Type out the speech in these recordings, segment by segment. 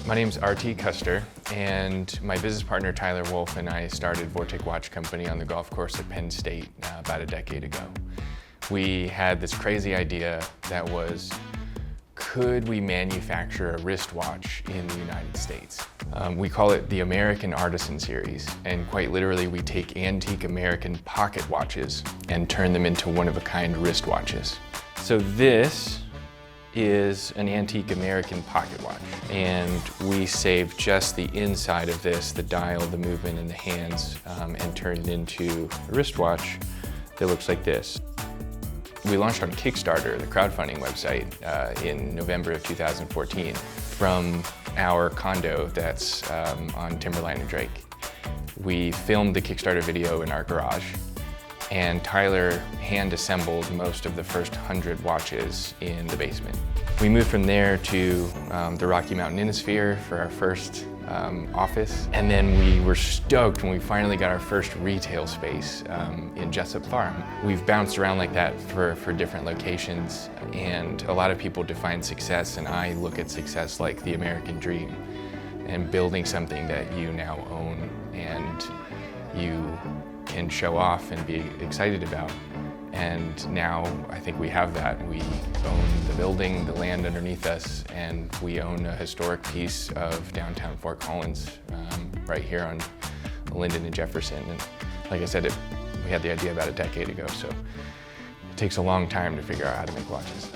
My name's RT Custer, and my business partner Tyler Wolf and I started Vortech Watch Company on the golf course at Penn State about a decade ago. We had this crazy idea that was, could we manufacture a wristwatch in the United States? We call it the American Artisan Series, and quite literally we take antique American pocket watches and turn them into one-of-a-kind wristwatches. So this is an antique American pocket watch, and we save just the inside of this, the dial, the movement, and the hands, and turn it into a wristwatch that looks like this. We launched on Kickstarter, the crowdfunding website, in November of 2014 from our condo that's on Timberline and Drake. We filmed the Kickstarter video in our garage, and Tyler hand-assembled most of the first 100 watches in the basement. We moved from there to the Rocky Mountain Innisphere for our first office, and then we were stoked when we finally got our first retail space in Jessup Farm. We've bounced around like that for different locations, and a lot of people define success, and I look at success like the American dream, and building something that you now own and you can show off and be excited about. And now I think we have that. We own the building, the land underneath us, and we own a historic piece of downtown Fort Collins right here on Linden and Jefferson. And like I said, we had the idea about a decade ago, so it takes a long time to figure out how to make watches.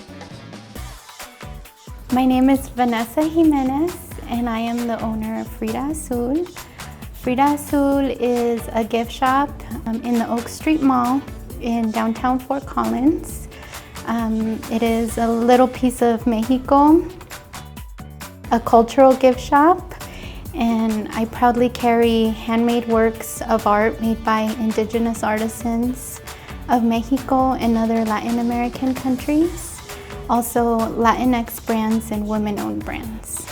My name is Vanessa Jimenez, and I am the owner of Frida Azul. Frida Azul is a gift shop in the Oak Street Mall in downtown Fort Collins. It is a little piece of Mexico, a cultural gift shop, and I proudly carry handmade works of art made by indigenous artisans of Mexico and other Latin American countries, also Latinx brands and women-owned brands.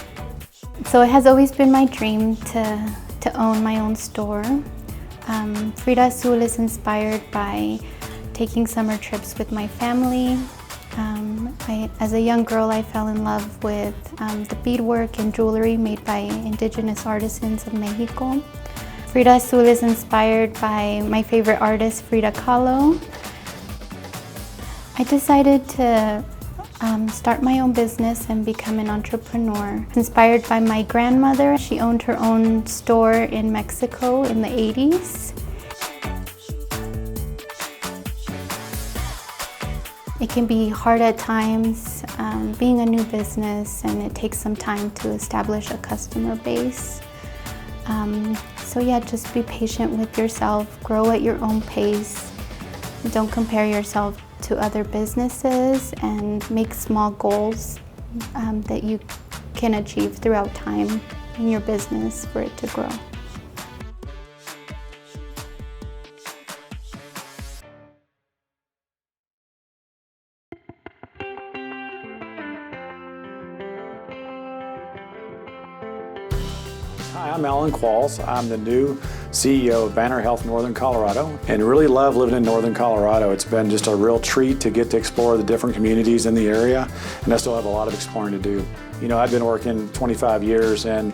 So it has always been my dream to own my own store. Frida Azul is inspired by taking summer trips with my family. As a young girl, I fell in love with the beadwork and jewelry made by indigenous artisans of Mexico. Frida Azul is inspired by my favorite artist, Frida Kahlo. I decided to start my own business and become an entrepreneur. Inspired by my grandmother, she owned her own store in Mexico in the 80s. It can be hard at times being a new business, and it takes some time to establish a customer base. So yeah, just be patient with yourself, grow at your own pace. Don't compare yourself to other businesses, and make small goals that you can achieve throughout time in your business for it to grow. Hi, I'm Alan Qualls. I'm the new CEO of Banner Health Northern Colorado, and really love living in Northern Colorado. It's been just a real treat to get to explore the different communities in the area, and I still have a lot of exploring to do. You know, I've been working 25 years, and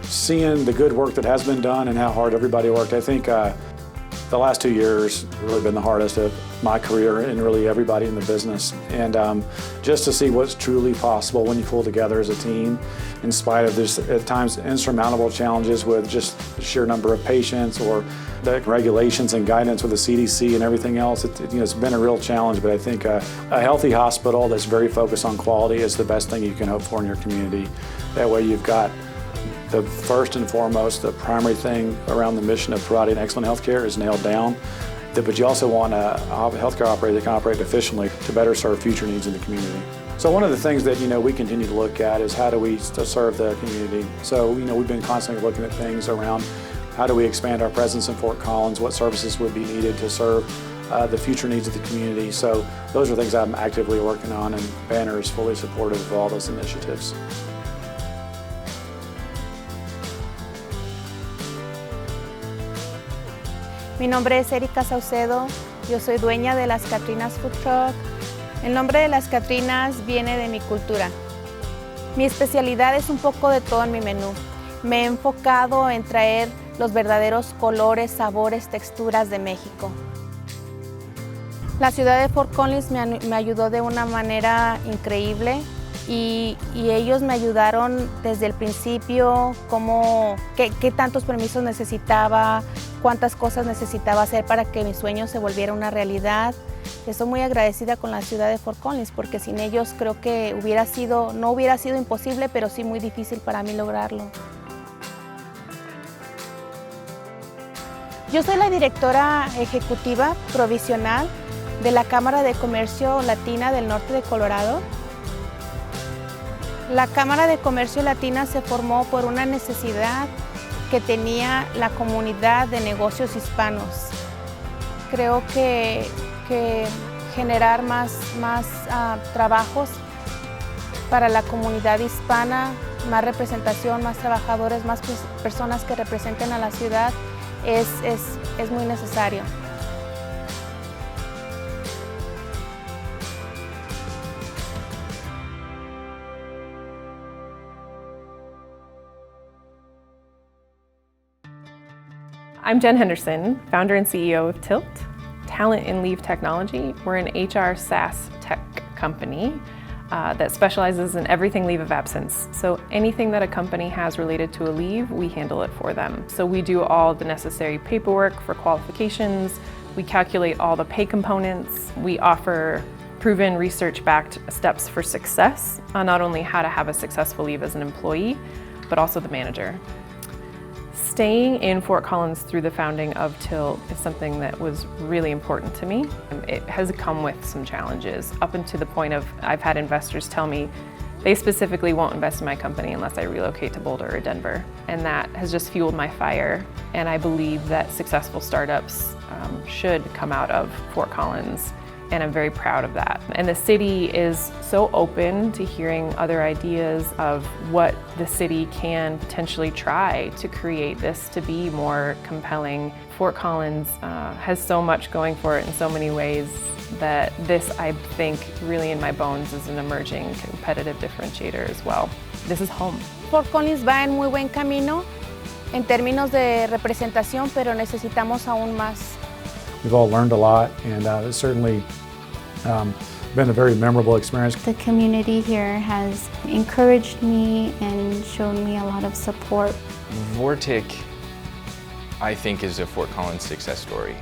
seeing the good work that has been done and how hard everybody worked, I think the last 2 years have really been the hardest of my career, and really everybody in the business. And just to see what's truly possible when you pull together as a team, in spite of this at times insurmountable challenges with just the sheer number of patients or the regulations and guidance with the CDC and everything else. It's been a real challenge, but I think a healthy hospital that's very focused on quality is the best thing you can hope for in your community. That way you've got the first and foremost, the primary thing around the mission of providing excellent health care is nailed down. But you also want a healthcare operator that can operate efficiently to better serve future needs in the community. So one of the things that we continue to look at is how do we serve the community. So we've been constantly looking at things around how do we expand our presence in Fort Collins, what services would be needed to serve the future needs of the community. So those are things I'm actively working on, and Banner is fully supportive of all those initiatives. Mi nombre es Erika Saucedo, yo soy dueña de Las Catrinas Food Truck. El nombre de Las Catrinas viene de mi cultura. Mi especialidad es un poco de todo en mi menú. Me he enfocado en traer los verdaderos colores, sabores, texturas de México. La ciudad de Fort Collins me ayudó de una manera increíble y ellos me ayudaron desde el principio, qué tantos permisos necesitaba, cuántas cosas necesitaba hacer para que mi sueño se volviera una realidad. Estoy muy agradecida con la ciudad de Fort Collins porque sin ellos creo que no hubiera sido imposible, pero sí muy difícil para mí lograrlo. Yo soy la directora ejecutiva provisional de la Cámara de Comercio Latina del Norte de Colorado. La Cámara de Comercio Latina se formó por una necesidad que tenía la comunidad de negocios hispanos. Creo que generar más trabajos para la comunidad hispana, más representación, más trabajadores, más personas que representen a la ciudad es muy necesario. I'm Jen Henderson, founder and CEO of Tilt, Talent in Leave Technology. We're an HR SaaS tech company that specializes in everything leave of absence. So anything that a company has related to a leave, we handle it for them. So we do all the necessary paperwork for qualifications, we calculate all the pay components, we offer proven research-backed steps for success on not only how to have a successful leave as an employee, but also the manager. Staying in Fort Collins through the founding of Tilt is something that was really important to me. It has come with some challenges, up until the point of I've had investors tell me they specifically won't invest in my company unless I relocate to Boulder or Denver. And that has just fueled my fire. And I believe that successful startups should come out of Fort Collins. And I'm very proud of that. And the city is so open to hearing other ideas of what the city can potentially try to create this to be more compelling. Fort Collins has so much going for it in so many ways that this, I think, really in my bones is an emerging competitive differentiator as well. This is home. Fort Collins va en muy buen camino en términos de representación, pero necesitamos aún más. We've all learned a lot, and it's certainly been a very memorable experience. The community here has encouraged me and shown me a lot of support. Vortech, I think, is a Fort Collins success story.